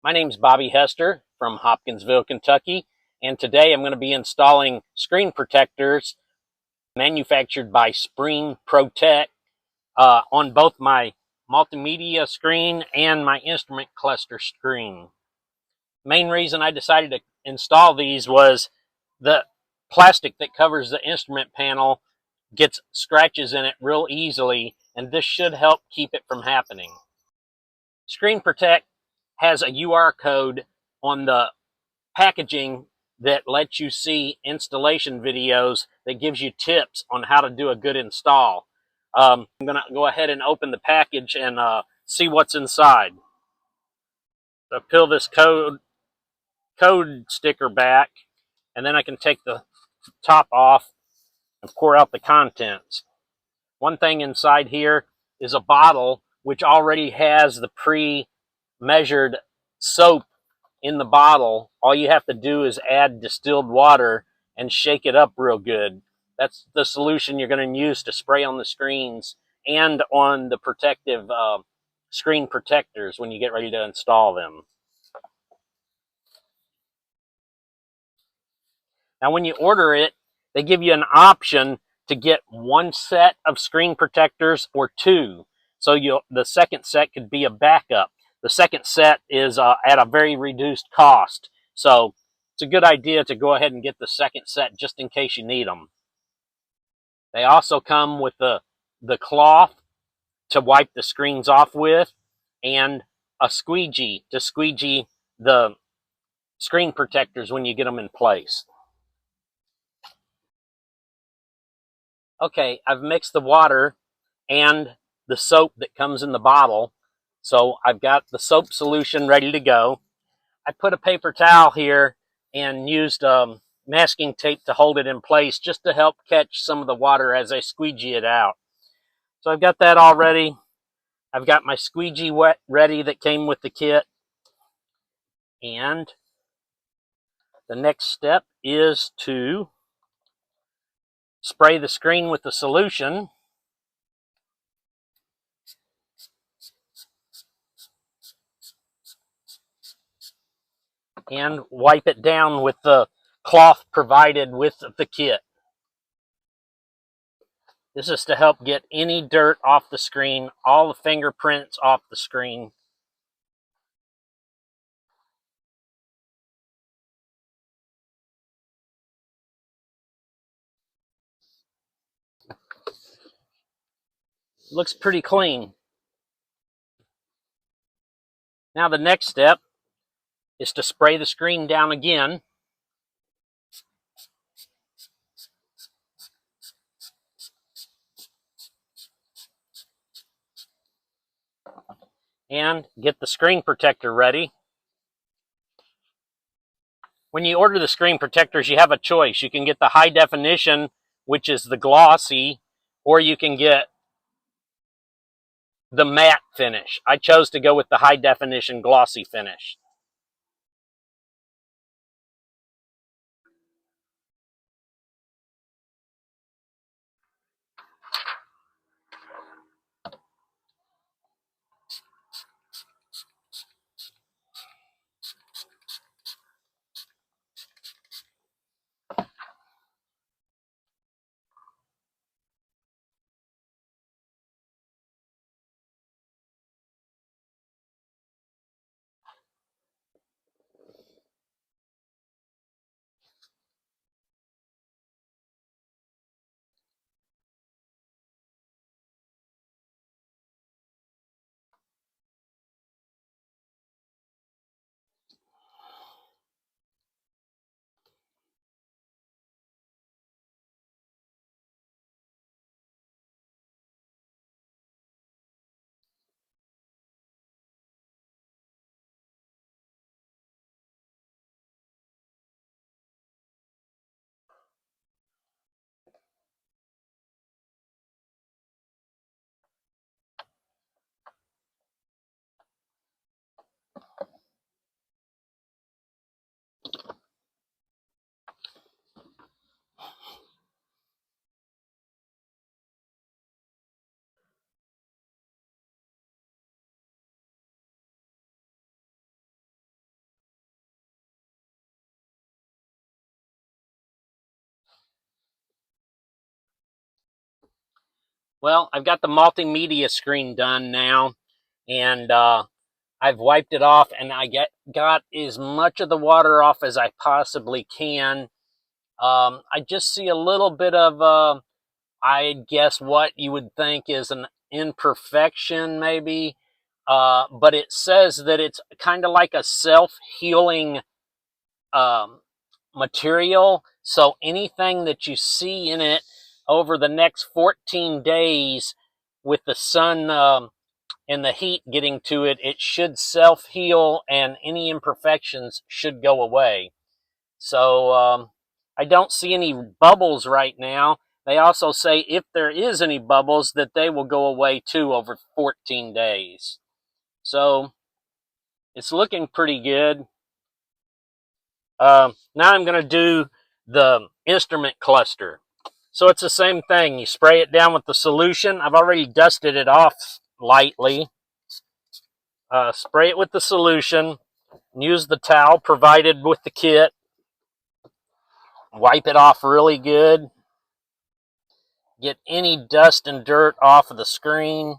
My name's Bobby Hester from Hopkinsville, Kentucky, and today I'm going to be installing screen protectors manufactured by ScreenProTech on both my multimedia screen and my instrument cluster screen. Main reason I decided to install these was the plastic that covers the instrument panel gets scratches in it real easily, and this should help keep it from happening. ScreenProTech has a UR code on the packaging that lets you see installation videos that gives you tips on how to do a good install. I'm going to go ahead and open the package and see what's inside. So peel this code sticker back, and then I can take the top off and pour out the contents. One thing inside here is a bottle which already has the pre-measured soap in the bottle. All you have to do is add distilled water and shake it up real good. That's the solution you're going to use to spray on the screens and on the protective screen protectors when you get ready to install them. Now, when you order it, they give you an option to get one set of screen protectors or two. So the second set could be a backup. The second set is at a very reduced cost. So it's a good idea to go ahead and get the second set just in case you need them. They also come with the cloth to wipe the screens off with and a squeegee to squeegee the screen protectors when you get them in place. Okay, I've mixed the water and the soap that comes in the bottle. So I've got the soap solution ready to go. I put a paper towel here and used masking tape to hold it in place just to help catch some of the water as I squeegee it out. So I've got that all ready. I've got my squeegee ready that came with the kit. And the next step is to spray the screen with the solution. And wipe it down with the cloth provided with the kit. This is to help get any dirt off the screen, all the fingerprints off the screen. Looks pretty clean. Now the next step is to spray the screen down again. And get the screen protector ready. When you order the screen protectors, you have a choice. You can get the high definition, which is the glossy, or you can get the matte finish. I chose to go with the high definition glossy finish. Well, I've got the multimedia screen done now, and I've wiped it off, and I got as much of the water off as I possibly can. I just see a little bit of, I guess, what you would think is an imperfection, maybe. But it says that it's kind of like a self-healing um, material. So anything that you see in it over the next 14 days with the sun and the heat getting to it, it should self-heal and any imperfections should go away. So I don't see any bubbles right now. They also say if there is any bubbles that they will go away too over 14 days. So it's looking pretty good. Now I'm going to do the instrument cluster. So it's the same thing. You spray it down with the solution. I've already dusted it off lightly. Spray it with the solution. Use the towel provided with the kit. Wipe it off really good. Get any dust and dirt off of the screen.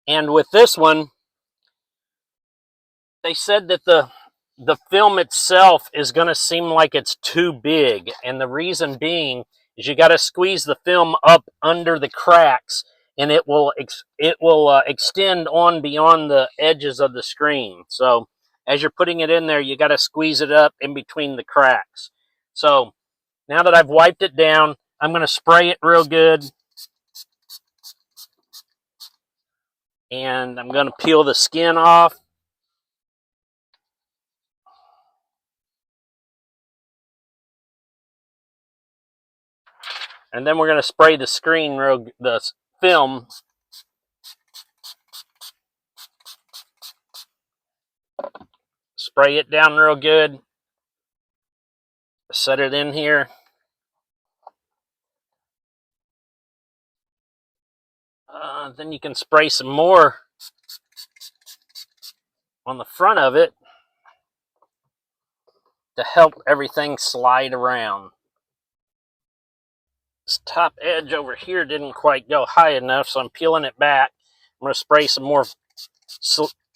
And with this one, they said that the film itself is going to seem like it's too big, and the reason being is you got to squeeze the film up under the cracks, and it will extend on beyond the edges of the screen. So as you're putting it in there, you got to squeeze it up in between the cracks. So now that I've wiped it down, I'm going to spray it real good, and I'm going to peel the skin off. And then we're going to spray the screen, the film. Spray it down real good. Set it in here. Then you can spray some more on the front of it to help everything slide around. This top edge over here didn't quite go high enough, so I'm peeling it back. I'm going to spray some more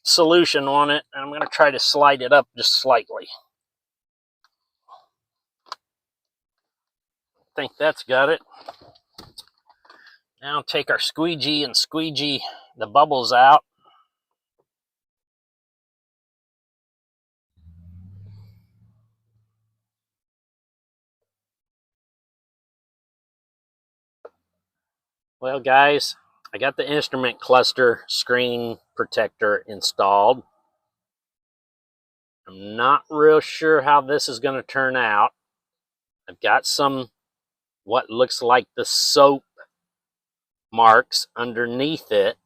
solution on it, and I'm going to try to slide it up just slightly. I think that's got it. Now take our squeegee and squeegee the bubbles out. Well, guys, I got the instrument cluster screen protector installed. I'm not real sure how this is going to turn out. I've got some what looks like the soap marks underneath it,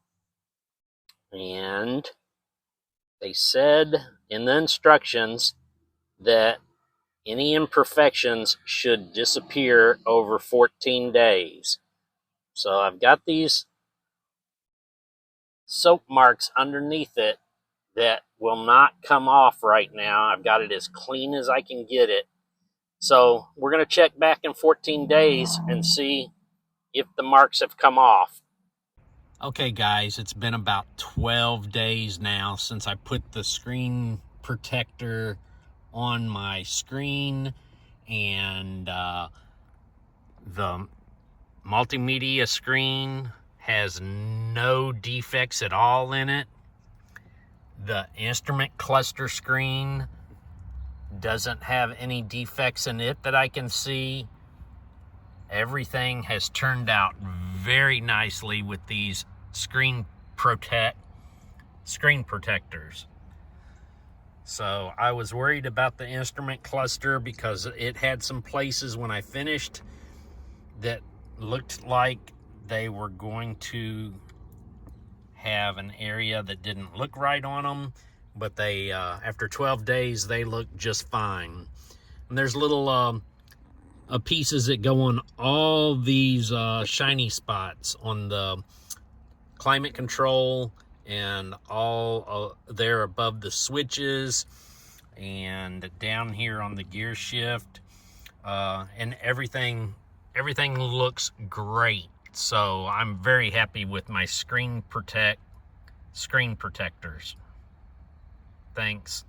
and they said in the instructions that any imperfections should disappear over 14 days. So I've got these soap marks underneath it that will not come off right now. I've got it as clean as I can get it. So we're going to check back in 14 days and see if the marks have come off. Okay, guys, it's been about 12 days now since I put the screen protector on my screen, and the multimedia screen has no defects at all in it. The instrument cluster screen doesn't have any defects in it that I can see. Everything has turned out very nicely with these ScreenProTech screen protectors. So I was worried about the instrument cluster because it had some places when I finished that looked like they were going to have an area that didn't look right on them, but they after 12 days they look just fine. And there's little pieces that go on all these shiny spots on the climate control and all there above the switches and down here on the gear shift, and everything looks great. So I'm very happy with my ScreenProTech screen protectors. Thanks.